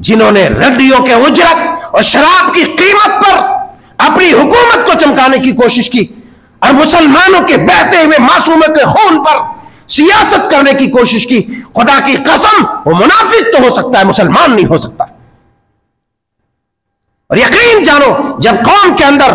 जिन्होंने रद्दियों के उजरत और शराब की कीमत पर अपनी हुकूमत को चमकाने की कोशिश की और मुसलमानों के बहते हुए मासूमों के खून पर सियासत करने की कोशिश की, खुदा की कसम वो मुनाफिक तो हो सकता है, मुसलमान नहीं हो सकता। और यकीन जानो, जब कौम के अंदर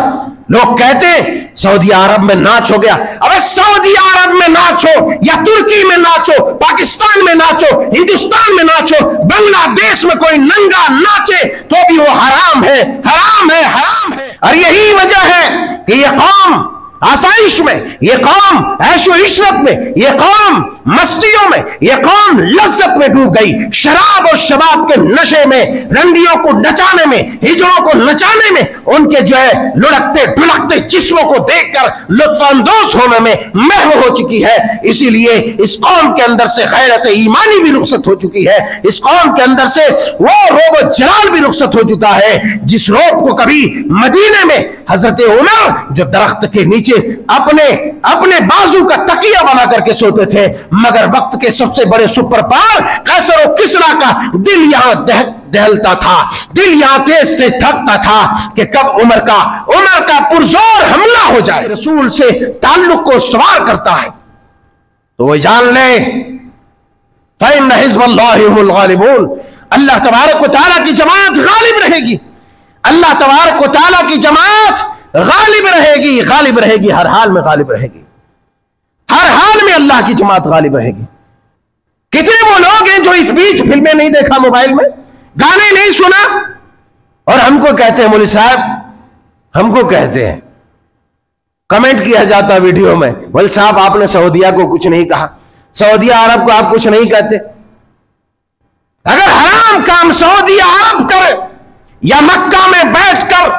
लोग कहते हैं सऊदी अरब में नाच हो गया, अबे सऊदी अरब में नाचो या तुर्की में नाचो, पाकिस्तान में नाचो, हिंदुस्तान में नाचो, बांग्लादेश में कोई नंगा नाचे तो भी वो हराम है, हराम है, हराम है। और यही वजह है कि ये कौम आसाइश में, ये कौम ऐशो इशरत में, ये कौम मस्तियों में, ये कौम लज्जत में डूब गई। शराब और शबाब के नशे में, रंडियों को नचाने में, हिजड़ों को नचाने में, उनके जो है लुढ़कते ढुलकते जिस्मों को देखकर लुत्फानंदोज होने में महव हो चुकी है। इसीलिए इस कौम के अंदर से गैरत ईमानी भी रुखसत हो चुकी है, इस कौम के अंदर से वो रोब जलाल भी रुखसत हो चुका है जिस रोब को कभी मदीने में हजरत उमर जो दरख्त के नीचे अपने बाजू का तकिया बना करके सोते थे, मगर वक्त के सबसे बड़े सुपर पावर कैसर और किसरा का दिल यहां दहलता था, दिल यहां तेज से थकता था कि कब उमर का पुरजोर हमला हो जाए। रसूल से ताल्लुक को इस्तवार करता है तो वो जान ले फ़इन्न हिज़्बल्लाहि हुमुल गालिबून, अल्लाह तबारक व तआला की जमात गालिब रहेगी, अल्लाह तबारक व तआला की जमात गालिब रहेगी, गालिब रहेगी, हर हाल में गालिब रहेगी, हर हाल में अल्लाह की जमात गालिब रहेगी। कितने वो लोग हैं जो इस बीच फिल्में नहीं देखा, मोबाइल में गाने नहीं सुना और हमको कहते हैं, मौलवी साहब हमको कहते हैं, कमेंट किया जाता वीडियो में, मौलवी साहब आपने सऊदिया को कुछ नहीं कहा, सऊदी अरब को आप कुछ नहीं कहते। अगर हराम काम सऊदी अरब करे या मक्का में बैठकर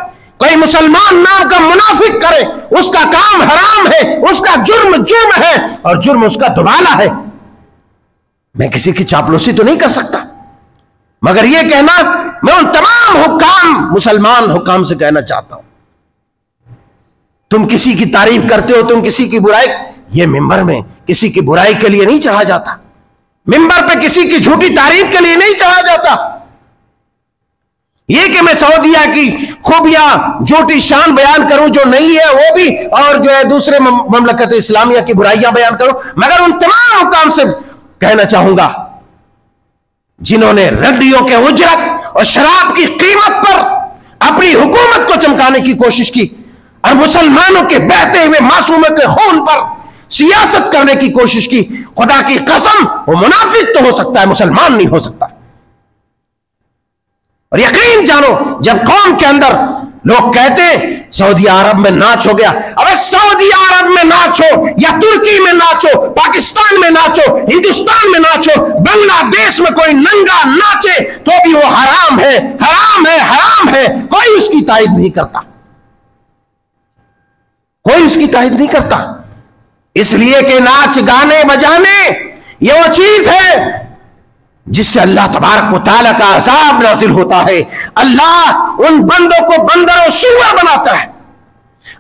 कोई मुसलमान नाम का मुनाफिक करे, उसका काम हराम है, उसका जुर्म है और जुर्म उसका दुबाला है। मैं किसी की चापलूसी तो नहीं कर सकता, मगर यह कहना मैं उन तमाम हुक्काम, मुसलमान हुक्काम से कहना चाहता हूं, तुम किसी की तारीफ करते हो, तुम किसी की बुराई, यह मिंबर में किसी की बुराई के लिए नहीं चढ़ा जाता, मिंबर पे किसी की झूठी तारीफ के लिए नहीं चढ़ा जाता। ये कि मैं सऊदिया की खूबियां झूठी शान बयान करूं जो नहीं है वो भी, और जो है दूसरे ममलकत इस्लामिया की बुराइयां बयान करूं, मगर उन तमाम हुक्काम से कहना चाहूंगा जिन्होंने रद्दियों के उजरत और शराब की कीमत पर अपनी हुकूमत को चमकाने की कोशिश की और मुसलमानों के बहते हुए मासूमों के खून पर सियासत करने की कोशिश की, खुदा की कसम वो मुनाफिक तो हो सकता है, मुसलमान नहीं हो सकता। और यकीन जानो, जब कौम के अंदर लोग कहते हैं सऊदी अरब में नाच हो गया, अबे सऊदी अरब में नाचो या तुर्की में नाचो, पाकिस्तान में नाचो, हिंदुस्तान में नाचो, बांग्लादेश में कोई नंगा नाचे तो भी वो हराम है, हराम है, हराम है। कोई उसकी तायद नहीं करता, कोई उसकी तायद नहीं करता, इसलिए कि नाच गाने बजाने ये वो चीज है जिससे अल्लाह तबारक व तआला का अज़ाब नाज़िल होता है। अल्लाह उन बंदों को बंदर और सूअर बनाता है।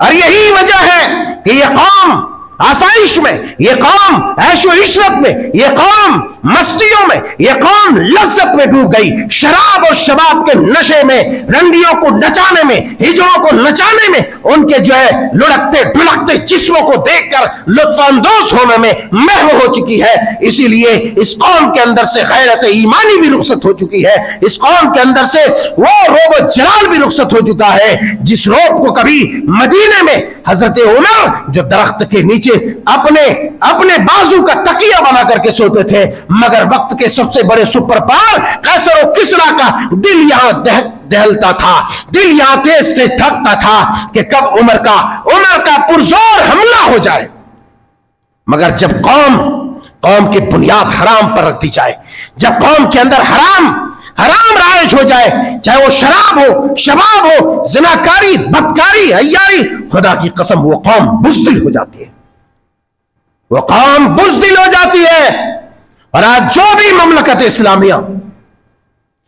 और यही वजह है कि ये कौम आसाइश में, ये कौम ऐशो इशरत में, ये कौम मस्तियों में, ये कौम लज्जत में डूब गई। शराब और शबाब के नशे में, रंडियों को नचाने में, हिजड़ों को नचाने में, उनके जो है लुढ़कते ढुलकते जिस्मों को देखकर लुत्फानंदोज होने में महव हो चुकी है। इसीलिए इस कौम के अंदर से गैरत ईमानी भी रुखसत हो चुकी है, इस कौम के अंदर से वो रोब जलाल भी रुखसत हो चुका है जिस रोब को कभी मदीने में हजरत उमर जो दरख्त के नीचे अपने बाजू का तकिया बना करके सोते थे, मगर वक्त के सबसे बड़े सुपर पावर कैसर और किसरा का दिल यहां दहलता था, दिल यहां तेज से थकता था कि कब उमर का पुरजोर हमला हो जाए। मगर जब कौम की बुनियाद हराम पर रख दी जाए, जब कौम के अंदर हराम राइज हो जाए, चाहे वो शराब हो, शबाब हो, ज़िनाकारी, बदकारी, अय्यारी, खुदा की कसम वो कौम बुज़दिल हो जाती है, वो कौम बुज़दिल हो जाती है। और आज जो भी ममलकत इस्लामिया,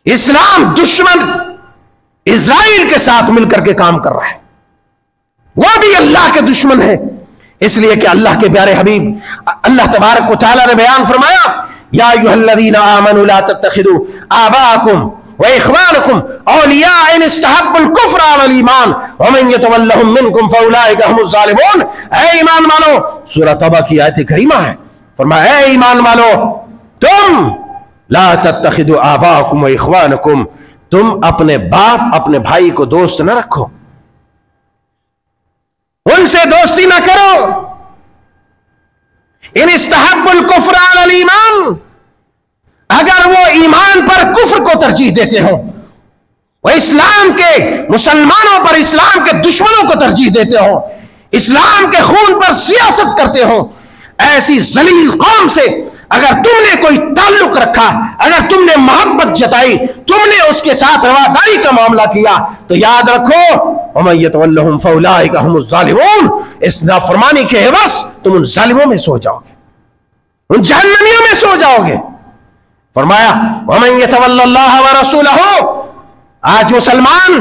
इस्लाम दुश्मन इजराइल के साथ मिलकर के काम कर रहा है, वो भी अल्लाह के दुश्मन है। इसलिए कि अल्लाह के प्यारे हबीब अल्लाह तबारक व तआला ने बयान फरमाया, या अय्युहल्लज़ीना आमनू ला तत्तखिदू आबाअकुम وإخوانكم أولياء إن استحبوا الكفر على الإيمان ومن يتولهم منكم فأولئك هم الظالمون. اے ایمان والو، سورہ توبہ کی آیت کریمہ ہے، فرمایا اے ایمان والو تم لا تتخذوا آباءکم وإخوانکم، تم اپنے باپ اپنے بھائی کو دوست نہ رکھو، ان سے دوستی نہ کرو. ان استحب الکفر علی الایمان، اگر وہ ایمان پر کفر کو ترجیح دیتے ہوں، وہ اسلام کے مسلمانوں پر اسلام کے دشمنوں کو ترجیح دیتے ہوں، اسلام کے خون پر سیاست کرتے ہوں، ایسی ذلیل قوم سے اگر تم نے کوئی تعلق رکھا، اگر تم نے محبت جتائی، تم نے اس کے ساتھ رواداری کا معاملہ کیا، تو یاد رکھو وَمَن يَتَوَلَّهُمْ فَأُولَٰئِكَ هُمُ الظَّالِمُونَ، اس نافرمانی کے عوض تم ان ظالموں میں سو جاؤ گے، ان جہنمیوں میں سو جاؤ گے. فرمایا وَمَن يَتَوَلَّ اللَّهَ وَرَسُولَهُ، آج مسلمان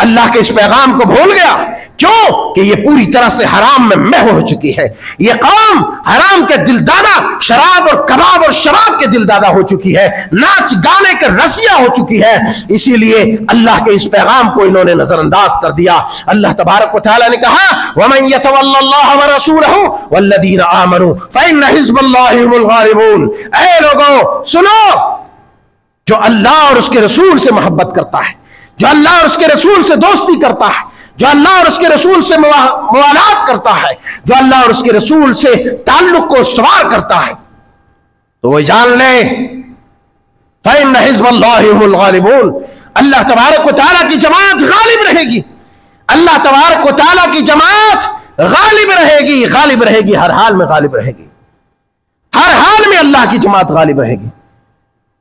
اللہ کے اس پیغام کو بھول گیا. کیوں کہ یہ پوری طرح سے حرام میں محو ہو چکی ہے. یہ قوم حرام کے دلدادہ، شراب اور کباب اور شراب کے دلدادہ ہو چکی ہے، ناچ گانے کے رسیہ ہو چکی ہے. اسی لیے اللہ کے اس پیغام کو انہوں نے نظر انداز کر دیا. اللہ تبارک و تعالی نے کہا وَمَن يَتَوَلَّ اللَّهَ وَرَسُولَهُ وَالَّذِينَ آمَنُوا فَإِنَّ حِزْبَ اللَّهِ هُمُ الْغَالِبُونَ. اے لوگو سنو، جو اللہ اور اس کے رسول سے محبت کرتا ہے، جو اللہ اور اس کے رسول سے دوستی کرتا ہے، جو اللہ اور اس کے رسول سے موالات کرتا ہے، جو اللہ اور اس کے رسول سے تعلق کو استوار کرتا ہے، تو وہ جان لے فَإِنَّ حِزْبَ اللَّهِ هُمُ الْغَالِبُونَ، اللہ تبارک و تعالیٰ کی جماعت غالب رہے گی. اللہ تبارک و تعالیٰ کی جماعت غالب رہے گی، غالب رہے گی، ہر حال میں غالب رہے گی، ہر حال میں اللہ کی جماعت غالب رہے گی.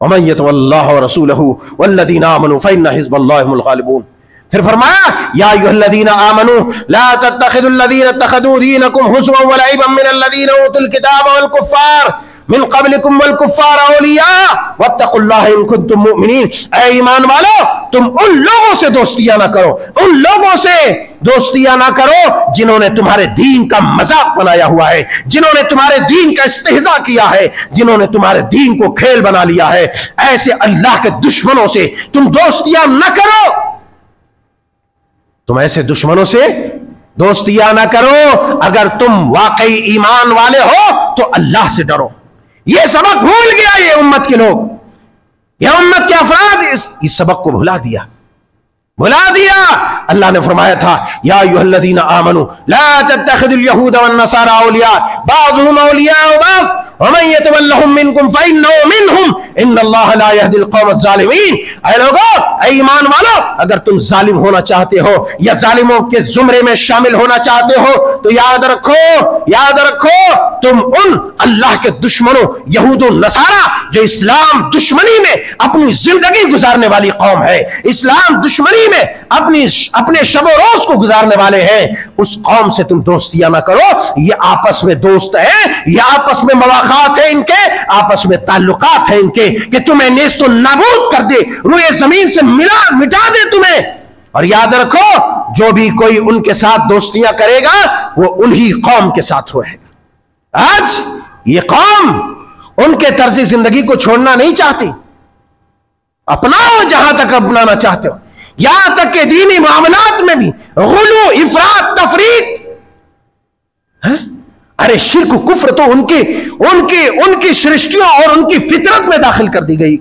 وَمَن يَتَوَلَّ اللَّهَ وَرَسُولَهُ وَالَّذِينَ آمَنُوا فَإِنَّ حِزْبَ اللَّهِ هُمُ الْغَالِبُونَ. پھر فرمایا یا ایھا الذین آمنوا لا تتخذوا الذین اتخذوا دینکم ہزوا ولعبا من الذین اوتوا الکتاب والکفار من قبلکم والکفار اولیاء واتقوا اللہ ان کنتم مؤمنین. اے ایمان والو، تم ان لوگوں سے دوستیاں نہ کرو، ان لوگوں سے دوستیاں نہ کرو جنہوں نے تمہارے دین کا مذاق بنایا ہوا ہے، جنہوں نے تمہارے دین کا استہزاء کیا ہے، جنہوں نے تمہارے دین کو کھیل بنا لیا ہے. ایسے اللہ کے دشمنوں سے تم دوستیاں نہ کرو، تم ایسے دشمنوں سے دوستیاں نہ کرو. اگر تم واقعی ایمان والے ہو تو اللہ سے ڈرو. یہ سبق بھول گیا یہ امت کے لوگ، یہ امت کے افراد اس سبق کو بھلا دیا. اللہ نے فرمایا تھا یا ایھا الذین آمنوا لا تتخذوا اليہود والنصارى اولیاء بعضهم اولیاء بعض ومن يتولهم منکم فإنه منهم ان اللہ لا يهدي القوم الظالمین. اے لوگو، اے ایمان والو، اگر تم ظالم ہونا چاہتے ہو یا ظالموں کے زمرے میں شامل ہونا چاہتے ہو تو یاد رکھو تم ان اللہ کے دشمنوں یہود و نصارہ جو اسلام دشمنی میں اپنی زندگی گزارنے والی قوم ہے، اسلام دشمنی میں اپنے شب و روز کو گزارنے والے ہیں، اس قوم سے تم دوستیاں نہ کرو. یہ آپس میں دوست ہیں، یہ آپس میں مواقعات ہیں، ان کے آپس میں تعلقات ہیں ان کے، کہ تمہیں نیست و نابود کر دے، روئے زمین سے مٹا دے تمہیں. اور یاد رکھو جو بھی کوئی ان کے ساتھ دوستیاں کرے گا وہ انہی قوم کے ساتھ رہے گا. آج یہ قوم ان کے طرز زندگی کو چھوڑنا نہیں چاہتی، اپناؤ جہاں تک اپنانا چاہتے ہو، یہاں تک کہ دینی معاملات میں بھی غلو، افراط، تفریط. ارے شرک و کفر تو ان کی سرشتیوں اور ان کی فطرت میں داخل کر دی گئی.